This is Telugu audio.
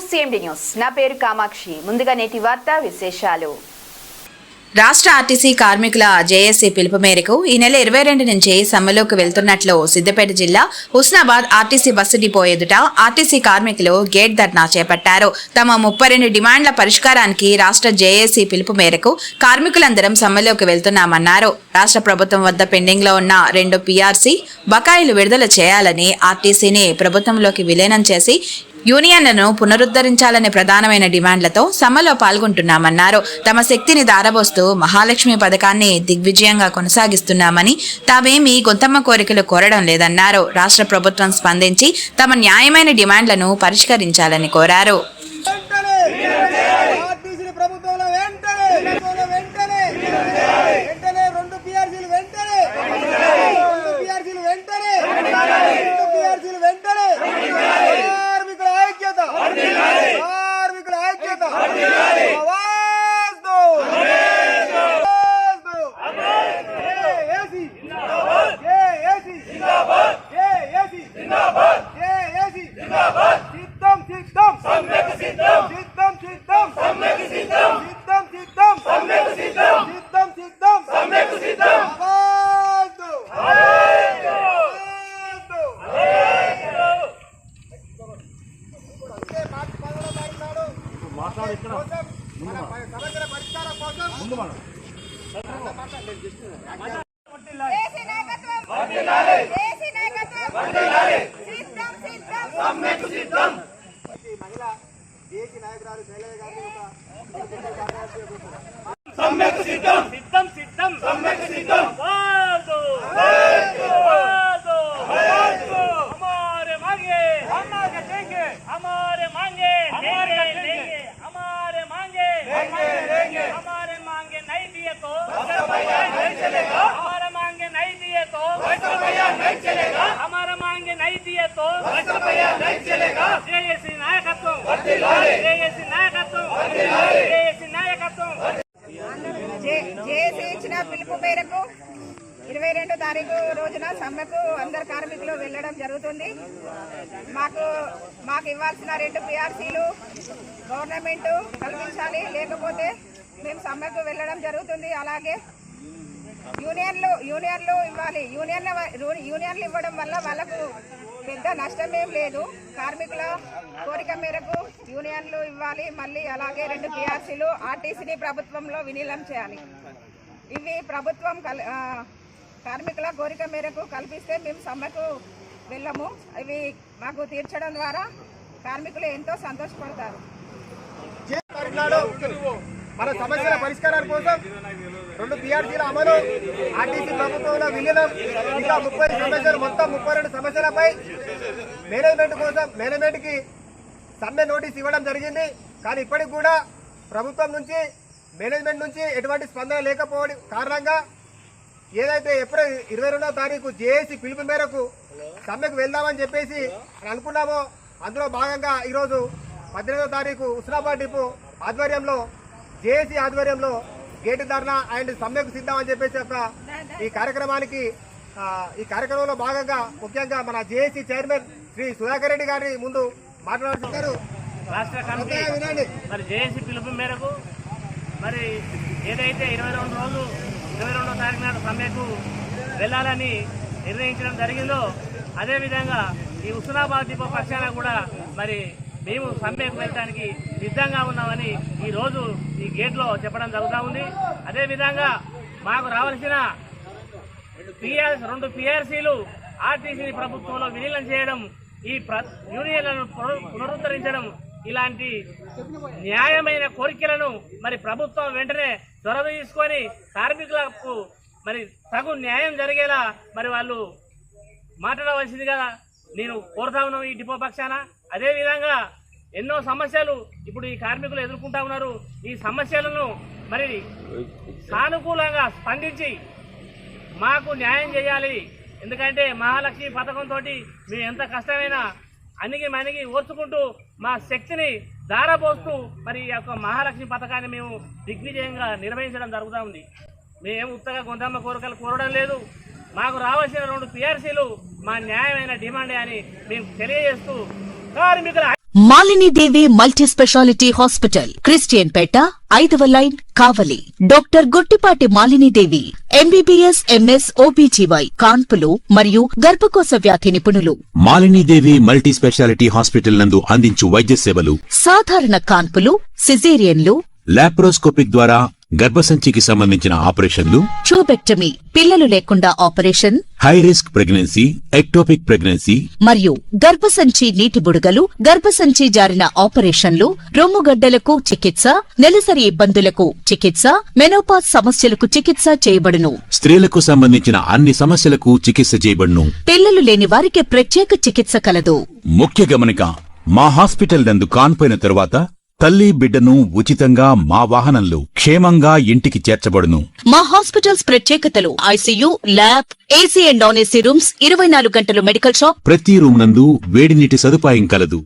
CMD న్యూస్ నా పేరు కామాక్షి. ముందుగా నేటి వార్తా విశేషాలు. రాష్ట్ర ఆర్టీసీ కార్మికుల జేఏసీ పిలుపు మేరకు ఈ నెల 22 నుంచి సమ్మెలోకి వెళ్తున్నట్లు సిద్దిపేట జిల్లా హుస్నాబాద్ ఆర్టీసీ బస్సు డిపో ఎదుట ఆర్టీసీ కార్మికులు గేట్ ధర్నా చేపట్టారు. తమ 32 డిమాండ్ల పరిష్కారానికి రాష్ట్ర జేఏసీ పిలుపు మేరకు కార్మికులందరం సమ్మెలోకి వెళ్తున్నామన్నారు. రాష్ట్ర ప్రభుత్వం వద్ద పెండింగ్ లో ఉన్న 2 PRC బకాయిలు విడుదల చేయాలని, ఆర్టీసీని ప్రభుత్వంలోకి విలీనం చేసి యూనియన్లను పునరుద్ధరించాలనే ప్రధానమైన డిమాండ్లతో సమ్మెలో పాల్గొంటున్నామన్నారు. తమ శక్తిని దారబోస్తూ మహాలక్ష్మి పథకాన్ని దిగ్విజయంగా కొనసాగిస్తున్నామని, తామేమీ గొంతమ్మ కోరికలు కోరడం లేదన్నారు. రాష్ట్ర ప్రభుత్వం స్పందించి తమ న్యాయమైన డిమాండ్లను పరిష్కరించాలని కోరారు. జేఏసీ ఇచ్చిన పిలుపు మేరకు 22 తారీఖు రోజున సమ్మెకు అందరు కార్మికులు వెళ్లడం జరుగుతుంది. మాకు ఇవ్వాల్సిన 2 PRCలు గవర్నమెంట్ కల్పించాలి, లేకపోతే మేము సమ్మెకు వెళ్లడం జరుగుతుంది. అలాగే యూనియన్లు ఇవ్వాలి. యూనియన్లు ఇవ్వడం వల్ల వాళ్ళకు పెద్ద నష్టమేం లేదు. కార్మికుల కోరిక మేరకు యూనియన్లు ఇవ్వాలి. మళ్ళీ అలాగే 2 PRCలు ఆర్టీసీని ప్రభుత్వంలో విలీనం చేయాలి. ఇవి ప్రభుత్వం కార్మికుల కోరిక మేరకు కల్పిస్తే మేము సమ్మెకు వెళ్ళము. ఇవి మాకు తీర్చడం ద్వారా కార్మికులు ఎంతో సంతోషపడతారు. మన సమస్యల పరిష్కారం కోసం 2 PRCల అమలు, ఆర్టీసీ ప్రభుత్వంలో విలీనం, ఇంకా 30 సమస్యలు, మొత్తం 32 సమస్యలపై మేనేజ్మెంట్కి సమ్మె నోటీస్ ఇవ్వడం జరిగింది. కానీ ఇప్పటికి కూడా ప్రభుత్వం నుంచి, మేనేజ్మెంట్ నుంచి ఎటువంటి స్పందన లేకపోవడం కారణంగా ఏదైతే ఏప్రిల్ 22వ తారీఖు జేఏసీ పిలుపు మేరకు సమ్మెకు వెళ్దామని చెప్పేసి అనుకున్నామో, అందులో భాగంగా ఈరోజు 18వ తారీఖు హుస్నాబాద్ డిపో ఆధ్వర్యంలో, జేఏసీ ఆధ్వర్యంలో గేటు ధర్నా అండ్ సమ్మెకు సిద్ధమని చెప్పేసి ఈ కార్యక్రమంలో భాగంగా ముఖ్యంగా మన జేఏసీ చైర్మన్ శ్రీ సుధాకర్ రెడ్డి గారిని ముందు మాట్లాడుతున్నారు. రాష్ట్ర కమిటీ మరి జేఏసీ పిలుపు మేరకు మరి ఏదైతే 22వ తారీఖు నాడు సమ్మెకు వెళ్లాలని నిర్ణయించడం జరిగిందో, అదేవిధంగా ఈ హుస్నాబాద్ డిపో పక్షాన కూడా మరి మేము సమ్మెకు వెళ్ళడానికి సిద్ధంగా ఉన్నామని ఈరోజు ఈ గేట్లో చెప్పడం జరుగుతూ ఉంది. అదేవిధంగా మాకు రావాల్సిన 2 PRCలు ఆర్టీసీని ప్రభుత్వంలో విలీనం చేయడం, ఈ యూనియన్లను పునరుద్ధరించడం, ఇలాంటి న్యాయమైన కోరికలను మరి ప్రభుత్వం వెంటనే చొరవ తీసుకొని కార్మికులకు మరి తగు న్యాయం జరిగేలా మరి వాళ్ళు మాట్లాడవలసిందిగా నేను కోరుతా ఉన్నాను ఈ డిపో పక్షాన. అదేవిధంగా ఎన్నో సమస్యలు ఇప్పుడు ఈ కార్మికులు ఎదుర్కొంటా ఉన్నారు. ఈ సమస్యలను మరి సానుకూలంగా స్పందించి మాకు న్యాయం చేయాలి. ఎందుకంటే మహాలక్ష్మి పథకంతో మేము ఎంత కష్టమైనా అణిగి ఓర్చుకుంటూ మా శక్తిని దారపోస్తూ మరి ఈ యొక్క మహాలక్ష్మి పథకాన్ని మేము దిగ్విజయంగా నిర్వహించడం జరుగుతూ ఉంది. మేము ఉత్తగా గొంతమ్మ కోరికలు కోరడం లేదు. మాకు రావాల్సిన 2 PRCలు మా న్యాయమైన డిమాండే అని మేము తెలియజేస్తూ కార్మికుల Malinidevi multi specialty hospital, Christian Peta, 5వ line, Kavali. Doctor Gottipati Malinidevi, MBBS, MS, OBGY, కాన్పులు మరియు గర్భకోశ వ్యాధి నిపుణులు. మాలినీదేవి మల్టీ స్పెషాలిటీ హాస్పిటల్ నందు అందించు వైద్య సేవలు: సాధారణ కాన్పులు, సిజేరియన్లు, లాప్రోస్కోపిక్ ద్వారా గర్భసంచికి సంబంధించిన ఆపరేషన్లు, ట్యూబెక్టమీ, పిల్లలు లేకుండా operation, high risk pregnancy, ectopic pregnancy మరియు గర్భసంచి నీటి బుడగలు, గర్భసంచి జారిన ఆపరేషన్లు, రొమ్ముగడ్డలకు చికిత్స, నెలసరి ఇబ్బందులకు చికిత్స, మెనోపాజ్ సమస్యలకు చికిత్స చేయబడును. స్త్రీలకు సంబంధించిన అన్ని సమస్యలకు చికిత్స చేయబడును. పిల్లలు లేని వారికి ప్రత్యేక చికిత్స కలదు. ముఖ్య గమనిక: మా హాస్పిటల్ నందు కాన్పోయిన తరువాత తల్లి బిడ్డను ఉచితంగా మా వాహనంలో క్షేమంగా ఇంటికి చేర్చబడును. మా హాస్పిటల్స్ ప్రత్యేకతలు: ICU, lab, AC and non AC rooms, 24 గంటలు మెడికల్ షాప్, ప్రతి రూమ్ నందు వేడి నీటి సదుపాయం కలదు.